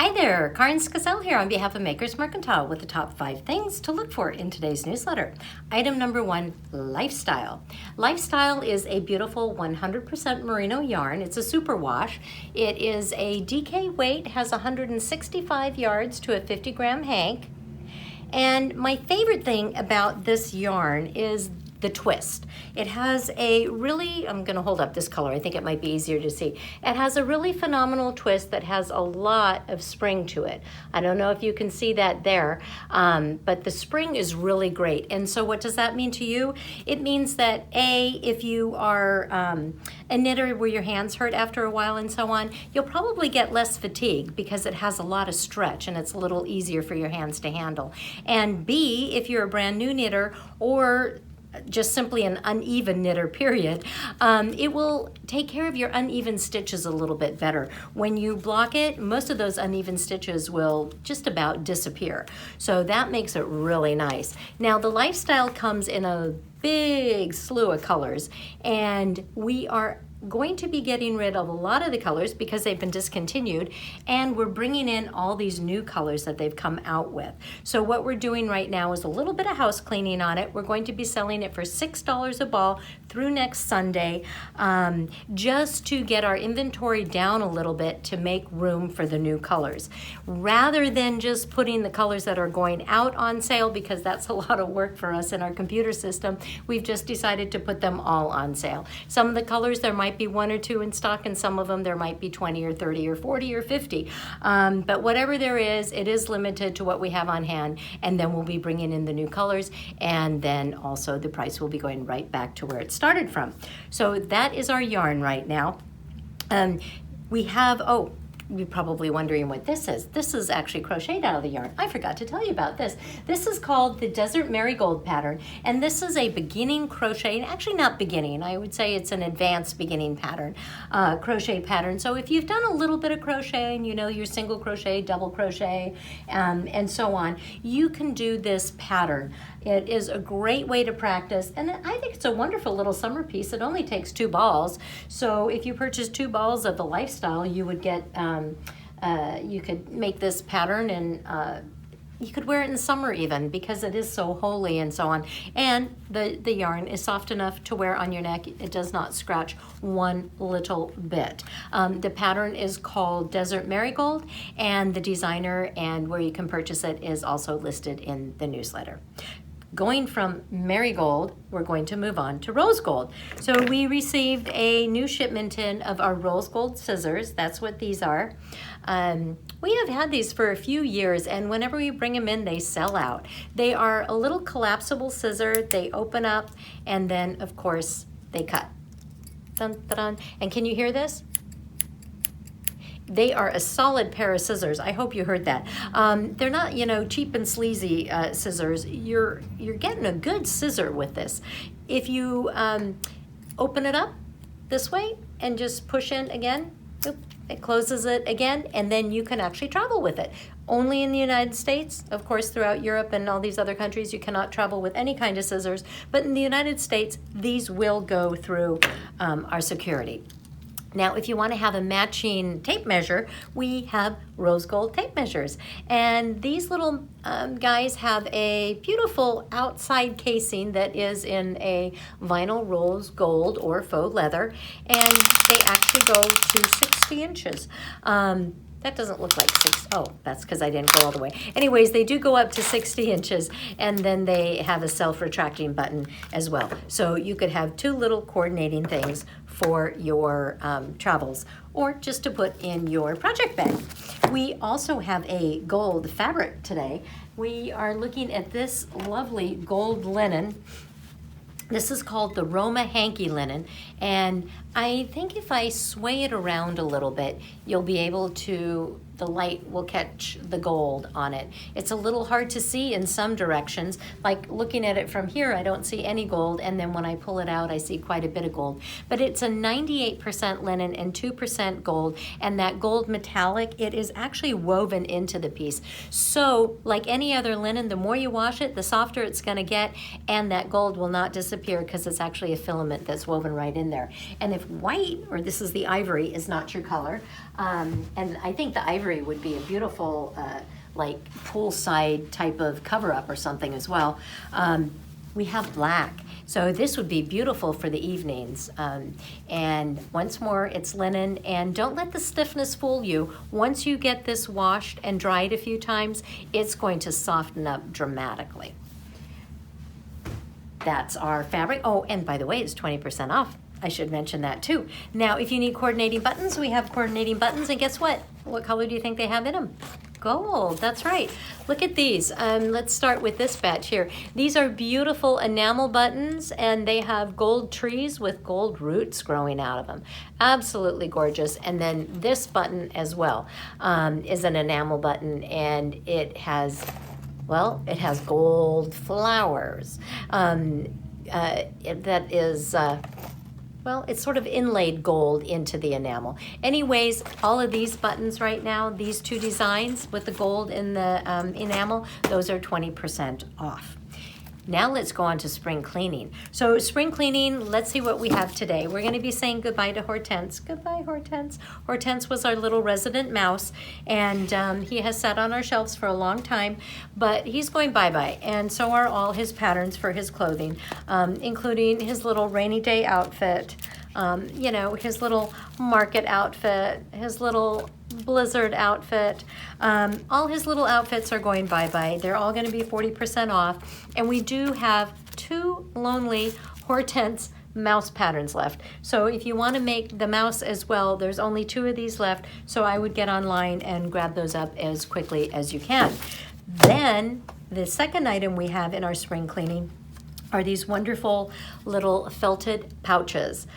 Hi there, Karin here on behalf of Makers Mercantile with the top 5 things to look for in today's newsletter. Item number 1, Lifestyle. Lifestyle is a beautiful 100% merino yarn. It's a superwash. It is a DK weight, has 165 yards to a 50-gram hank. And my favorite thing about this yarn is the twist. It has a really, I'm going to hold up this color, I think it might be easier to see. It has a really phenomenal twist that has a lot of spring to it. I don't know if you can see that there, but the spring is really great. And so what does that mean to you? It means that if you are a knitter where your hands hurt after a while and so on, you'll probably get less fatigue because it has a lot of stretch and it's a little easier for your hands to handle. And B, if you're a brand new knitter or just simply an uneven knitter, period, it will take care of your uneven stitches a little bit better. When you block it, most of those uneven stitches will just about disappear. So that makes it really nice. Now the Lifestyle comes in a big slew of colors, and we are going to be getting rid of a lot of the colors because they've been discontinued, and we're bringing in all these new colors that they've come out with. So what we're doing right now is a little bit of house cleaning on it. We're going to be selling it for $6 a ball through next Sunday, just to get our inventory down a little bit to make room for the new colors. Rather than just putting the colors that are going out on sale, because that's a lot of work for us in our computer system, we've just decided to put them all on sale. Some of the colors, there might be 1 or 2 in stock, and some of them there might be 20 or 30 or 40 or 50. But whatever there is, it is limited to what we have on hand, and then we'll be bringing in the new colors, and then also the price will be going right back to where it started from. So that is our yarn right now. We have, you're probably wondering what this is. This is actually crocheted out of the yarn. I forgot to tell you about this. This is called the Desert Marigold pattern, and this is a beginning crochet, actually not beginning, I would say it's an advanced beginning pattern, crochet pattern. So if you've done a little bit of crochet and you know your single crochet, double crochet, and so on, you can do this pattern. It is a great way to practice, and I think it's a wonderful little summer piece. It only takes 2 balls. So if you purchase 2 balls of the Lifestyle, you would get, you could make this pattern, and you could wear it in summer even, because it is so holey and so on. And the yarn is soft enough to wear on your neck. It does not scratch one little bit. The pattern is called Desert Marigold, and the designer and where you can purchase it is also listed in the newsletter. Going from Marigold, we're going to move on to Rose Gold. So we received a new shipment in of our Rose Gold scissors. That's what these are. We have had these for a few years, and whenever we bring them in, they sell out. They are a little collapsible scissor. They open up, and then, of course, they cut. Dun, dun, dun. And can you hear this? They are a solid pair of scissors. I hope you heard that. They're not, cheap and sleazy scissors. You're getting a good scissor with this. If you open it up this way and just push in again, it closes it again, and then you can actually travel with it. Only in the United States. Of course, throughout Europe and all these other countries, you cannot travel with any kind of scissors. But in the United States, these will go through our security. Now, if you want to have a matching tape measure, we have rose gold tape measures. And these little guys have a beautiful outside casing that is in a vinyl rose gold or faux leather, and they actually go to 60 inches. That doesn't look like 6. Oh, that's because I didn't go all the way. Anyways, they do go up to 60 inches, and then they have a self-retracting button as well. So you could have 2 little coordinating things for your travels, or just to put in your project bag. We also have a gold fabric today. We are looking at this lovely gold linen. This is called the Roma Hankey linen, and I think if I sway it around a little bit, you'll be able to, the light will catch the gold on it. It's a little hard to see in some directions. Like looking at it from here, I don't see any gold, and then when I pull it out, I see quite a bit of gold. But it's a 98% linen and 2% gold, and that gold metallic, it is actually woven into the piece. So like any other linen, the more you wash it, the softer it's gonna get, and that gold will not disappear because it's actually a filament that's woven right in there. And if white, or this is the ivory, is not your color, And I think the ivory would be a beautiful, like poolside type of cover up or something as well. We have black. So this would be beautiful for the evenings. And once more, it's linen. And don't let the stiffness fool you. Once you get this washed and dried a few times, it's going to soften up dramatically. That's our fabric. Oh, and by the way, it's 20% off. I should mention that too. Now, if you need coordinating buttons, we have coordinating buttons. And guess what? What color do you think they have in them? Gold, that's right. Look at these. Let's start with this batch here. These are beautiful enamel buttons, and they have gold trees with gold roots growing out of them. Absolutely gorgeous. And then this button as well is an enamel button, and it has, well, it has gold flowers. That is... well, it's sort of inlaid gold into the enamel. Anyways, all of these buttons right now, these two designs with the gold in the enamel, those are 20% off. Now let's go on to spring cleaning. So spring cleaning, let's see what we have today. We're going to be saying goodbye to Hortense. Goodbye, Hortense. Hortense was our little resident mouse, and he has sat on our shelves for a long time, but he's going bye-bye, and so are all his patterns for his clothing, including his little rainy day outfit, you know, his little market outfit, his little blizzard outfit. All his little outfits are going bye-bye. They're all going to be 40% off. And we do have 2 lonely Hortense mouse patterns left. So if you want to make the mouse as well, there's only 2 of these left. So I would get online and grab those up as quickly as you can. Then the second item we have in our spring cleaning are these wonderful little felted pouches.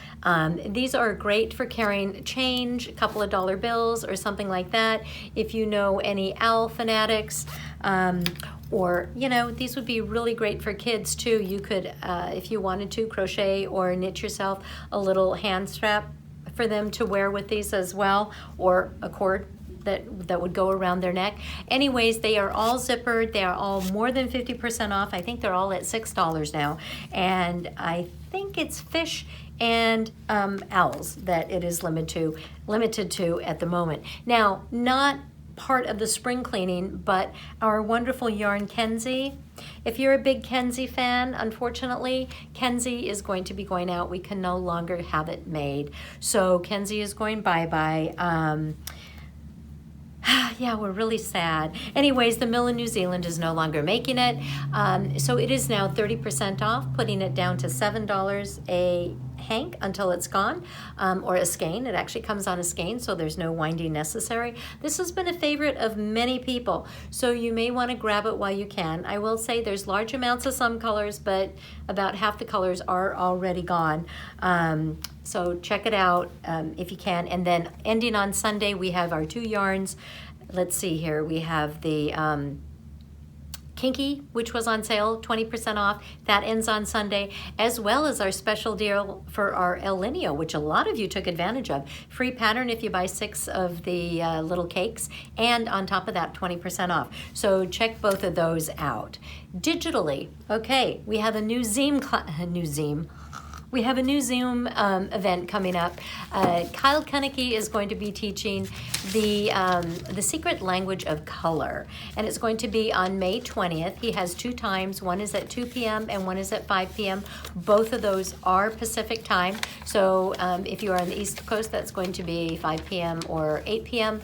These are great for carrying change, a couple of dollar bills or something like that. If you know any owl fanatics, or, you know, these would be really great for kids too. You could, if you wanted to, crochet or knit yourself a little hand strap for them to wear with these as well, or a cord that would go around their neck. Anyways, they are all zippered. They are all more than 50% off. I think they're all at $6 now. And I think it's fish and owls that it is limited to at the moment. Now, not part of the spring cleaning, but our wonderful yarn Kenzie. If you're a big Kenzie fan, unfortunately, Kenzie is going to be going out. We can no longer have it made. So Kenzie is going bye-bye. Yeah, we're really sad. Anyways, the mill in New Zealand is no longer making it. So it is now 30% off, putting it down to $7 a hank until it's gone, or a skein. It actually comes on a skein, so there's no winding necessary. This has been a favorite of many people, so you may want to grab it while you can. I will say there's large amounts of some colors, but about half the colors are already gone. So check it out if you can. And then ending on Sunday, we have our 2 yarns. Let's see here. We have the Kinky, which was on sale, 20% off. That ends on Sunday, as well as our special deal for our El Linio, which a lot of you took advantage of. Free pattern if you buy 6 of the little cakes, and on top of that, 20% off. So check both of those out. Digitally, okay, we have a new Zoom We have a new Zoom event coming up. Kyle Kinky is going to be teaching the secret language of color, and it's going to be on May 20th. He has 2 times. One is at 2 p.m. and one is at 5 p.m. Both of those are Pacific time. So if you are on the East Coast, that's going to be 5 p.m. or 8 p.m.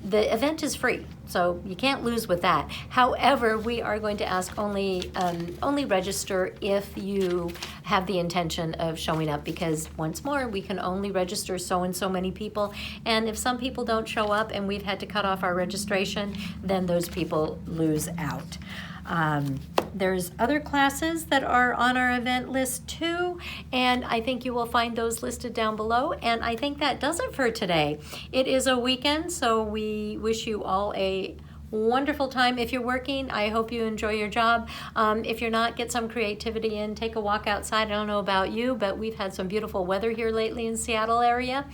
The event is free, so you can't lose with that. However, we are going to ask only register if you have the intention of showing up, because once more, we can only register so and so many people, and if some people don't show up and we've had to cut off our registration, then those people lose out. There's other classes that are on our event list too, and I think you will find those listed down below. And I think that does it for today. It is a weekend, so we wish you all a wonderful time. If you're working, I hope you enjoy your job. If you're not, get some creativity in, take a walk outside. I don't know about you, but we've had some beautiful weather here lately in Seattle area,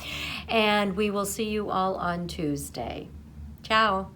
and we will see you all on Tuesday. Ciao.